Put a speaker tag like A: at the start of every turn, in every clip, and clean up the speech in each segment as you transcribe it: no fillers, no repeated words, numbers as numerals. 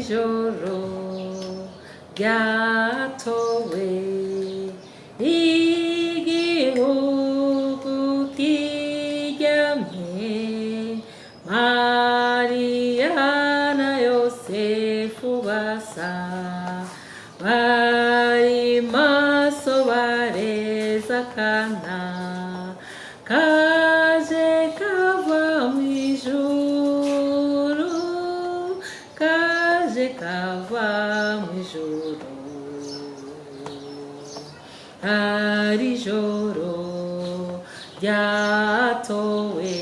A: ijoro ryatowe igihugu kiryamye Mariya na Yosefu basa bari maso bareza akana kaje kava mu ijuru kaje kava mu ijuru ari ijoro ryatowe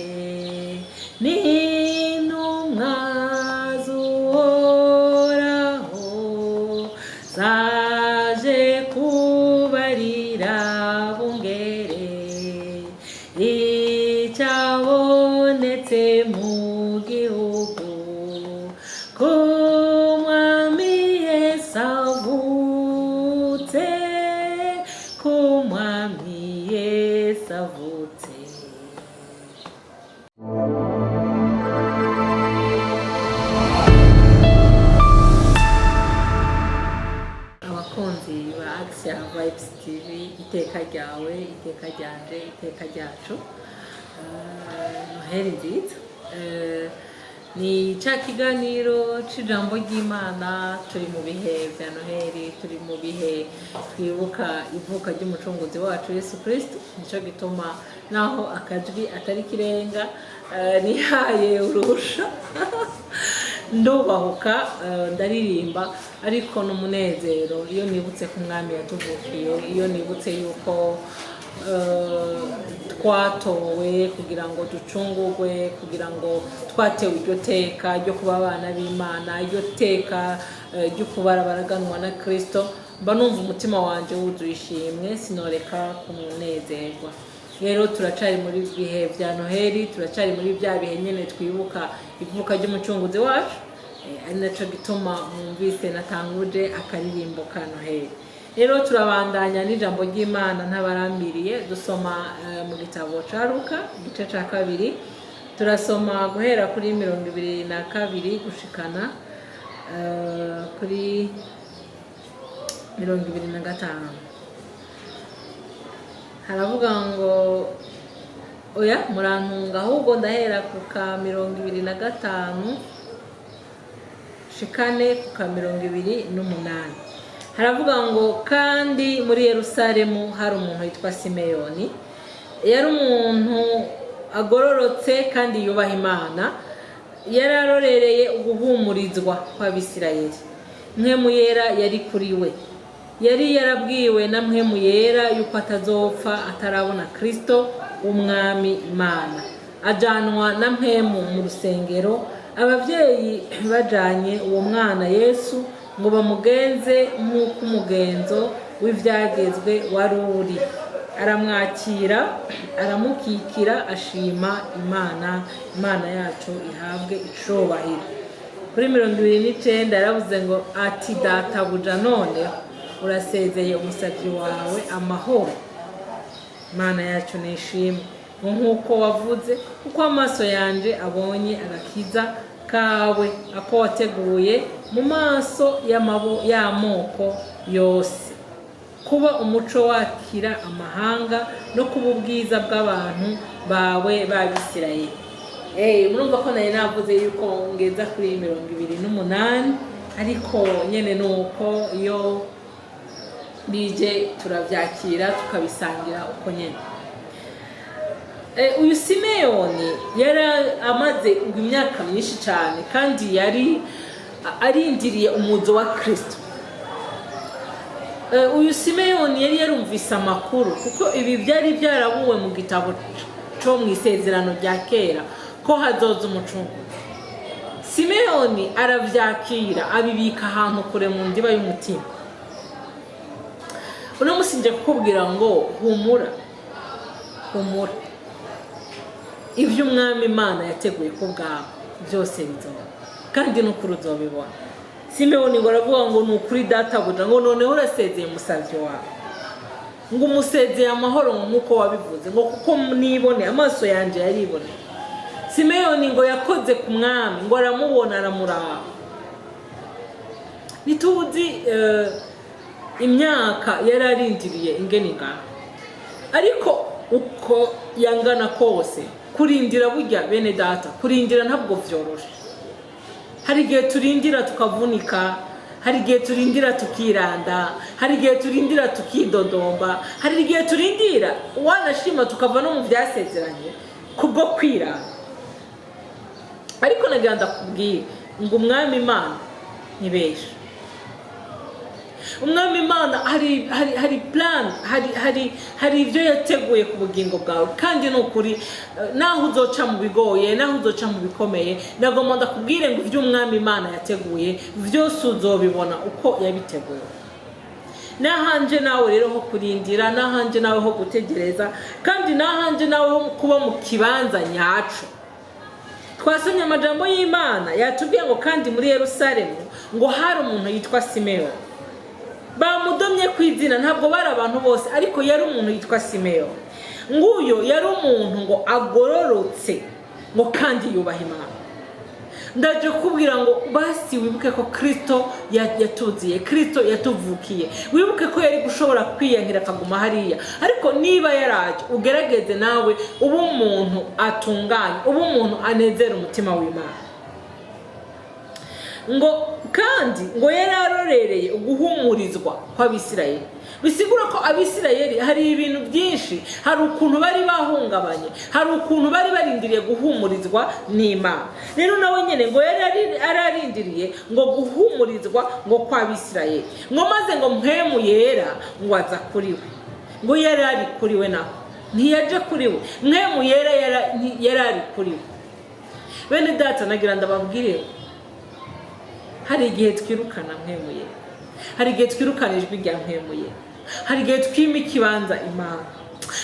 A: n'intumwa z'Uhoraho zaje kubarira bungere icyabonetse mu gihugu ko umwami Yesu avutse ko umwami Yesu avutse. Abakunzi ba Action Vibes TV, iteka ryawe, iteka ryanje, iteka ryacu, Noheli nziza. Ni cya kiganiro c'ijambo ry'Imana, turi mu bihe bya Noheli, turi mu bihe twibuka ivuka ry'umucunguzi wacu Yesu Kristo. Nico gituma naho akajwi atari kirenga nihaye urusha ndubahuka ndaririmba, ariko n'umunezero iyo nibutse ku mwami yatuvukiye, iyo nibutse yuko twatowe kugira ngo ducungurwe, kugira ngo twatewe iryo teka ryo kuba abana b'Imana, iryo teka ryo kuba baraganwa na Kristo, mba numva umutima wanje wuzuye ishimwe, sinoreka kumunezerwa. Rero turacari muri bihe bya Noheli, turacari muri bya bihe nyene twibuka ivuka ry'umucunguzi wacu, ari naco gituma mwumvise natanguje akaririmbo ka Noheli. Rero turabandanya n'ijambo ry'Imana ntabarambiriye, dusoma mu gitabo ca Luka igice ca 2, turasoma guhera kuri 22 gushikana kuri 25. Haravuga ngo oya murantunga, ahubwo ndahera ku ka 25 shikane ku ka 28. Haravuga ngo kandi muri Yerusalemu hari umuntu witwa Simeyoni, yari umuntu agororotse kandi yubaha Imana, yari arorereye uguhumurizwa kw'Abisirayeli. Mpwemu yera yari kuri we, yari yarabwiwe na mpwemu yera yuko atazopfa atarabona Kristo umwami Imana. Ajanwa na mpwemu mu rusengero, abavyeyi bajanye uwo mwana Yesu ngo bamugenze nk'uko umugenzo w'ivyagezwe wari uri. Aramwakira, aramukikira, ashima Imana. Imana yacu ihabwe icubahiro. Kuri 29 yaravuze ngo ati databuja none urasezeye umusavyi wawe amahoro. Imana yacu nishimwe nk'uko wavuze, kuko amaso yanje abonye agakiza kawe ako wateguye mu maso y'amoko yose, kuba umuco wakira amahanga no kuba ubwiza bw'abantu bawe b'Abisirayeli. Murumva ko nari navuze yuko ngeza kuri 28, ariko nyene nuko iyo bije turavyakira tukabisangira uko nyene. Uyu Simeyoni yari amaze imyaka myinshi cyane, kandi yari arindiriye umuzo wa Kristo. Uyu Simeyoni yari yarumvise amakuru, kuko ibi byari byarabuwe mu gitabo cyo mu isezerano rya kera ko hazoza umucunguzi. Simeyoni aravyakira, abibika ahantu kure mu ndiba y'umutima. Uno musinje kukubwira ngo humura, humura, ivyo umwami Imana yateguye ko bwawe byose bizoba, kandi n'ukuri uzobibona. Simeyoni ngo aravuga ngo n'ukuri databuja, ngo noneho urasezeye umusavyi wawe, ngo umusezeye amahoro nk'uko wabivuze, ngo kuko nibone amaso yanje yaribone. Simeyoni ngo yakoze ku mwami, ngo aramubona aramuraba. ntituzi imyaka yararindiriye ingene ingana, ariko uko yangana kose kurindira burya bene data, kurindira ntabwo vyoroshe. Hari igihe turindira tukavunika, hari igihe turindira tukiranda, hari igihe turindira tukidodomba, hari igihe turindira wanashima tukava no mu byasezeranye kubwo kwiranda. Ariko nagira ndakubwira ngo umwami Imana nibesha. Umwami Imana hari plan, hari ibyo yateguye ku bugingo bwawe, kandi n'ukuri naho uzoca mu bigoye, naho uzoca mu bikomeye, nagomba ndakubwire ngo ibyo umwami Imana yateguye byose uzobibona uko yabiteguye. Nahanje nawe rero ho kurindira, nahanje nawe ho gutegereza, kandi nahanje nawe ho kuba mu kibanza nyaco. Twasomye amajambo y'Imana yatubwiye ngo kandi muri Yerusalemu ngo hari umuntu yitwa Simeyoni. Bamudomye kwizina, ntabwo bari abantu bose, ariko yari umuntu yitwa Simeyoni. Nguyo yari umuntu ngo agororotse ngo kandi yubaha Imana. Ndaje kubwira ngo basi wibuke ko Kristo yatuziye, Kristo yatuvukiye. Wibuke ko yari gushobora kwiyankira akaguma hariya, ariko niba yaraje ugerageze nawe ubu umuntu atunganye, ubu umuntu anezera umutima w'Imana. Ngo kandi ngo yararorereye uguhumurizwa kw'Abisirayeli. Bisigura ko Abisirayeli hari ibintu byinshi, hari ukuntu bari bahungabanye, hari ukuntu bari barindiriye guhumurizwa n'Imana. Rero nawe nyene ngo yararindiriye ngo guhumurizwa ngo kw'Abisirayeli. Ngo maze ngo mpemu yera ngo aza kuri we. Ngo yarari kuri we naho ntiyaje kuri we, mpemu yera yarari kuri we. Bene data nagira ndababwire, hari igihe twirukana mpemu yera, hari igihe twirukana ijwi rya mpemu yera, hari igihe twima ikibanza Imana.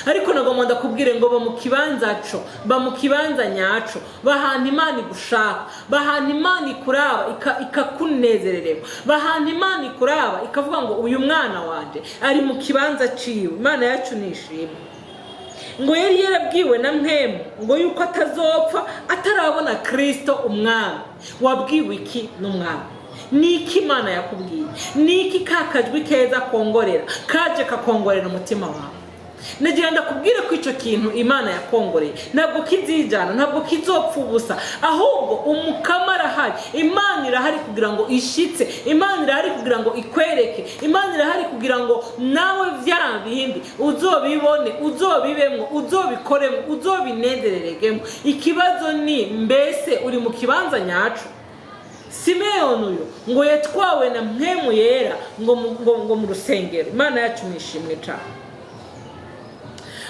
A: Ariko nagomba ndakubwire ngo ba mu kibanza co, ba mu kibanza nyaco, bahana Imana igushaka, bahana Imana ikuraba ikakunezererwa, bahana Imana ikuraba ikavuga ngo uyu mwana wanje ari mu kibanza ciwe. Imana yacu nishimwe. Ngo yari yarabwiwe na mpemu ngo yuko atazopfa atarabona Kristo umwami. Wabwiwe iki n'umwami? Niki Imana yakubwiye? Niki kakajwi keza kongorera kaje kakongorera umutima wawe? Nagira ndakubwire ko ico kintu Imana yakongoreye ntabwo kizijana, ntabwo kizopfa ubusa, ahubwo umukama arahari. Imana irahari kugira ngo ishitse, Imana irahari kugira ngo ikwereke, Imana irahari kugira ngo nawe vya bindi uzobibone, uzobibemwo, uzobikoremo, uzobinezerereremo. Ikibazo ni mbese uri mu kibanza nyacu? Simeyoni uyu ngo yatwawe na mpemu yera ngo mu rusengero. Imana yacu nishimwe cyane.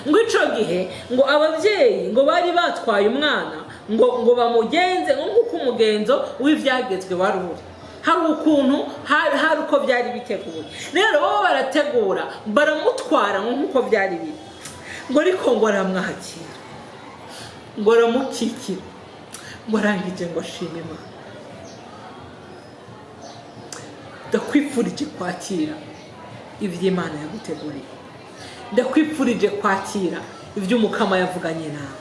A: Ngo ico gihe ngo abavyeyi ngo bari batwaye umwana ngo bamugenze nk'uko umugenzo w'ivyagezwe wari uri. Hari ukuntu hari uko byari biteguye. Rero bo barategura baramutwara nk'uko byari biri. Ngo ariko ngo aramwakira, ngo aramukikira, ngo arangije ngo ashime Imana. Ndakwifurije kwakira ivyo Imana yaguteguriye. Ndakwifurije kwakira ivyo umukama yavuganye nawe.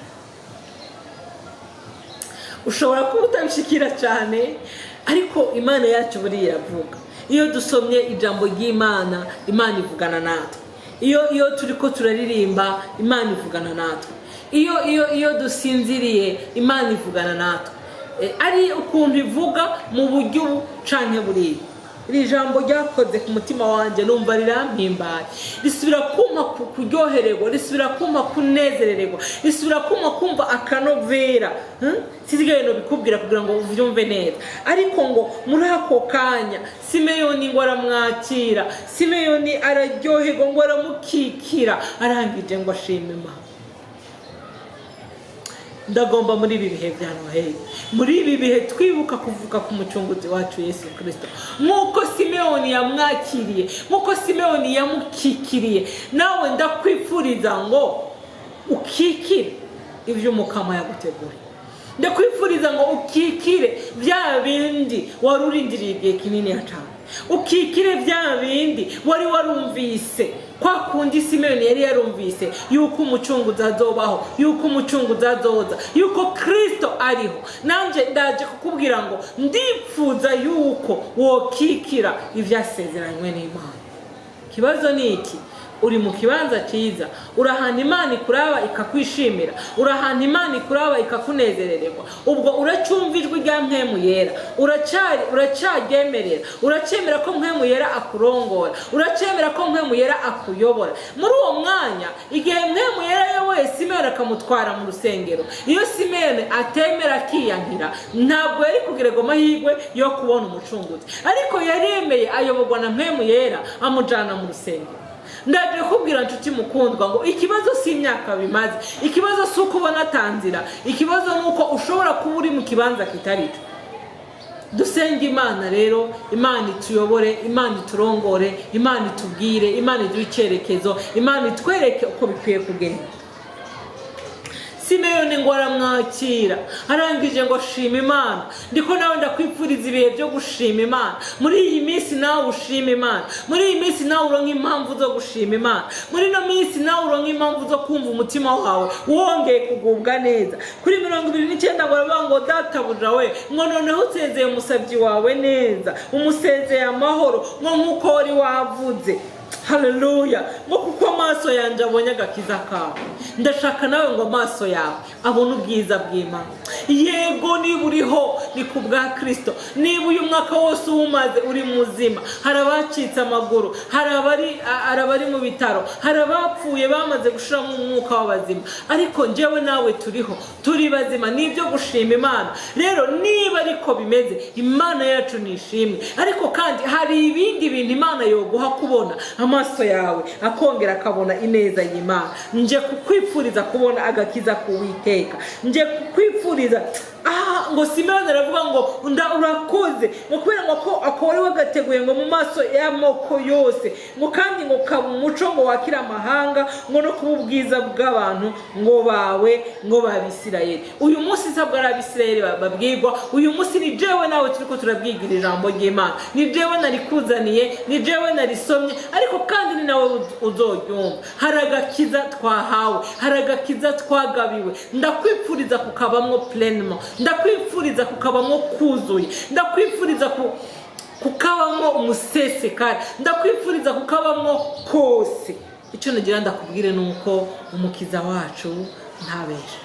A: Ushobora kuba utabishikira cyane, ariko Imana yacu buri iravuga. Iyo dusomye ijambo ry'Imana, Imana ivugana natwe. Iyo turiko turaririmba, Imana ivugana natwe. Iyo dusinziriye, Imana ivugana natwe. Ari ukuntu ivuga mu buryo canke buriya. Iri jambo ryakoze ku mutima wanje, numva rirampimbaye. Risubira kumpa kuryohererwa, risubira kumpa kunezerererwa, risubira kumpa kumva akanovera. Sizigaye no bikubwira kugira ngo uvyumve neza. Ariko ngo muri ako kanya Simeyoni ngo aramwakira, Simeyoni araryoherwa, ngo aramukikira, arangije ngo ashime Imana. Ndagomba muri ibi bihe bya Noheli, muri ibi bihe twibuka kuvuka ku mucunguzi wacu Yesu Kristo, nkuko Simeyoni yamwakiriye, nkuko Simeyoni yamukikiriye, nawe ndakwifuriza ngo ukikire ivyo umukama yaguteguriye. Ndakwifuriza ngo ukikire bya bindi warurindiriye igihe kinini cyane. ukikire bya bindi wari warumvise, kwa kundi Simeyoni yari yarumvise yuko umucunguzi azobaho, yuko umucunguzi azoza, yuko Kristo ariho. Nanje ndaje kukubwira ngo ndipfuza yuko wokikira ivyasezeranywe n'Imana. Kibazo ni iki? Uri mu kibanza cyiza, urahana Imana ikuraba ikakwishimira, urahana Imana ikuraba ikakunezerererwa, ubwo uracyumvijwe rya Mpwemu Yera, uracyagemerera, uracyemera ko Mpwemu Yera akurongora, uracyemera ko Mpwemu Yera akuyobora. Muri uwo mwanya igihe Mpwemu Yera yewe Simeyoni akamutwara mu rusengero, iyo Simeyoni atemera akiyankira, ntabwo yari kugirirwa amahirwe yo kubona umucunguzi, ariko yaremeye ayoborwa na Mpwemu Yera amujana mu rusengero. Ndaje kubwira nshuti mukundwa ngo ikibazo si imyaka bimaze, ikibazo si uko ubona tanzira, ikibazo nuko ushobora kuba uri mu kibanza kitari cyo. Dusenge Imana rero, Imana ituyobore, Imana iturongore, Imana itubwire, Imana iduhe icyerekezo, Imana itwereke uko bikwiye kugenda. Simeyoni ngo aramwakira, arangije ngo ashima Imana. Ndiko nawe ndakwipfuriza ibihe byo gushima Imana. Muri iyi minsi nawe ushima Imana, muri iyi minsi nawe uronka impamvu zo gushima Imana, muri no minsi nawe uronka impamvu zo kumva umutima wawe wongeye kugubwa neza. Kuri 29 ngo aravuga ngo databuja we, ngo noneho usezeye umusabyi wawe neza, umusezeye amahoro, ngo nkuko wari wavuze. Haleluya. Ngo kuko amaso yanjye abonye agakiza kawe, ndashaka nawe ngo amaso yawe abone ubwiza bw'Imana. Yego niba uriho ni ku bwa Kristo, niba uyu mwaka wose umaze uri muzima, hari abacitse amaguru, hari abari mu bitaro, hari abapfuye bamaze gushira mu mwuka w'abazima, ariko njyewe nawe turiho, turi bazima, nibyo gushima Imana. Rero niba ariko bimeze, Imana yacu nishimwe, ariko kandi hari ibindi bintu Imana yoguha kubona, amaso yawe akongera akabona ineza y'Imana. Nje kukwifuriza kubona agakiza k'Uwiteka, nje kukwifuriza ngo Simeyoni aravuga ngo urakoze, ngo kubera ngo akore wagateguye ngo mu maso y'amoko yose, ngo kandi ngo kaba umuco ngo wakira amahanga, ngo no kuba ubwiza bw'abantu ngo bawe, ngo babisirayeli. Uyu munsi sabwa arabisirayeli babwirwa, uyu munsi ni jewe nawe turiko turabwigira ijambo ry'Imana, ni jewe narikuzaniye, ni jewe narisomye, ariko kandi ni nawe uzoryumva. Hari agakiza twahawe, hari agakiza twagabiwe. Ndakwipfuriza kukabamwo pleinement, ndakwifuriza kukabamwo kuzuye, ndakwifuriza kukabamwo umusesekara, ndakwifuriza kukabamwo kose. Icyo nagira ndakubwire nuko umukiza wacu ntabesha.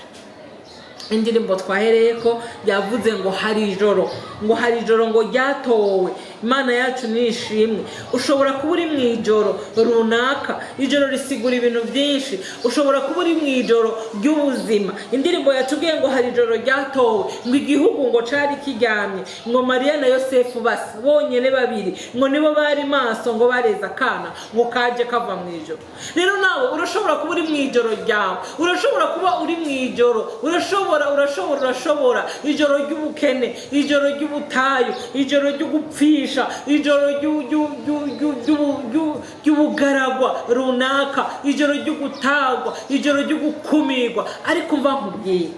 A: Indirimbo twahereye ko yavuze ngo hari ijoro, ngo hari ijoro ngo ryatowe. Imana yacu nishimwe. Ushobora kuba uri mu ijoro runaka, ijoro risigura ibintu byinshi. Ushobora kuba uri mu ijoro ry'ubuzima. Indirimbo yatubwiye ngo hari ijoro ryatowe, ngo igihugu ngo cari kiryamye, ngo Mariya na Yosefu basa bonyene babiri, ngo nibo bari maso, ngo bareza akana ngo kaje kava mu ijoro. Rero nawe urashobora kuba uri mu ijoro ryawe, urashobora kuba uri mu ijoro, urashobora ijoro ry'ubukene, ijoro ry'ubutayu, ijoro ry'ugupfisha, ijoro ry'ubugaragwa runaka, ijoro ry'ugutagwa, ijoro ry'ugukumirwa. Ariko mva nkubwiye,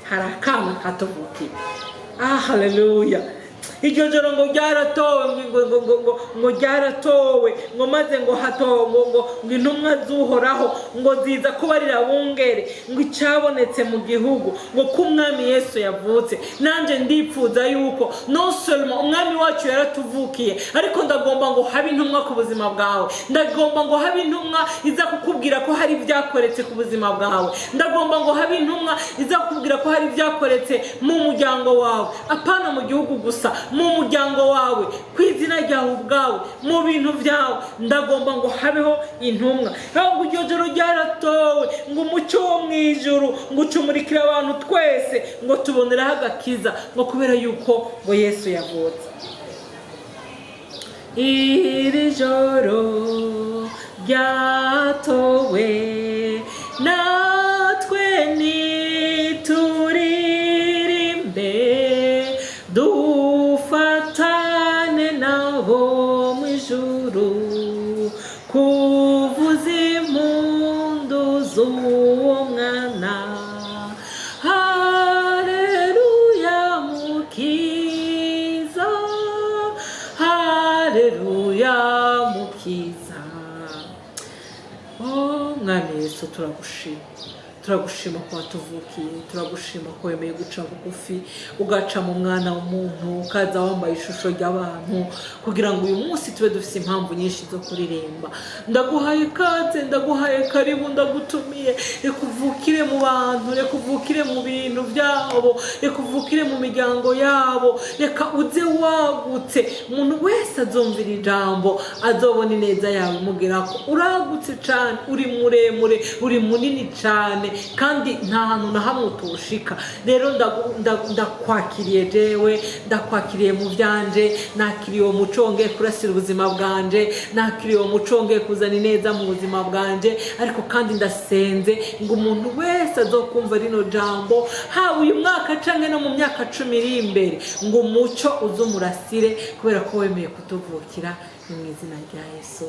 A: hari akana katuvukiye. Haleluya. Iryo joro ngo ryaratowe, ngo ryaratowe, ngo maze ngo hatowe, ngo intumwa z'Uhoraho ngo ziza kubarira bungere, ngo icyabonetse mu gihugu, ngo ko umwami Yesu yavutse. Nanje ndipfuza yuko no seulement umwami wacu yaratuvukiye, ariko ndagomba ngo habe intumwa ku buzima bwawe, ndagomba ngo habe intumwa iza kukubwira ko hari ibyakoretse ku buzima bwawe, ndagomba ngo habe intumwa iza kukubwira ko hari ibyakoretse mu muryango wawe, apana mu gihugu gusa, mu muryango wawe, ku izina ryawe ubwawe, mu bintu byawe. Ndagomba ngo habeho intumwa. Ngo iryo joro ryaratowe, ngo umucyo wo mu ijuru ngo ucumurikira abantu twese, ngo tuboneraho agakiza, ngo kubera yuko ngo Yesu yavutse. Iri joro ryatowe, natwe nituririmbe, dufatane nabo mu ijuru, kuvuza impundu z'uwo mwana. Haleluya mukiza, haleluya haleluya mukiza. Oh mwami Yesu turagushima ko watuvukiye, turagushima ko wemeye guca bugufi ugaca mu mwana w'umuntu ukaza wambaye ishusho ry'abantu kugira ngo uyu munsi tube dufite impamvu nyinshi zo kuririmba. Ndaguhaye ikaze, ndaguhaye karibu, ndagutumiye, reka uvukire mu bantu, reka uvukire mu bintu byabo, reka uvukire mu miryango yabo, reka uze wagutse, umuntu wese azumvira ijambo azobona ineza yawe imugera ko uragutse cyane, uri muremure, uri munini cyane, kandi nta hantu na hamwe utushika. Rero ndakwakiriye jewe, ndakwakiriye mu byanje, nakiriye uwo muco wongeye kurasira ubuzima bwanje, nakiriye uwo muco wongeye kuzana ineza mu buzima bwanje. Ariko kandi ndasenze ngo umuntu wese azokumva rino jambo, haba uyu mwaka canke no mu myaka 10 iri imbere, ngo umuco uzumurasire kubera ko wemeye kutuvukira mu izina rya Yesu.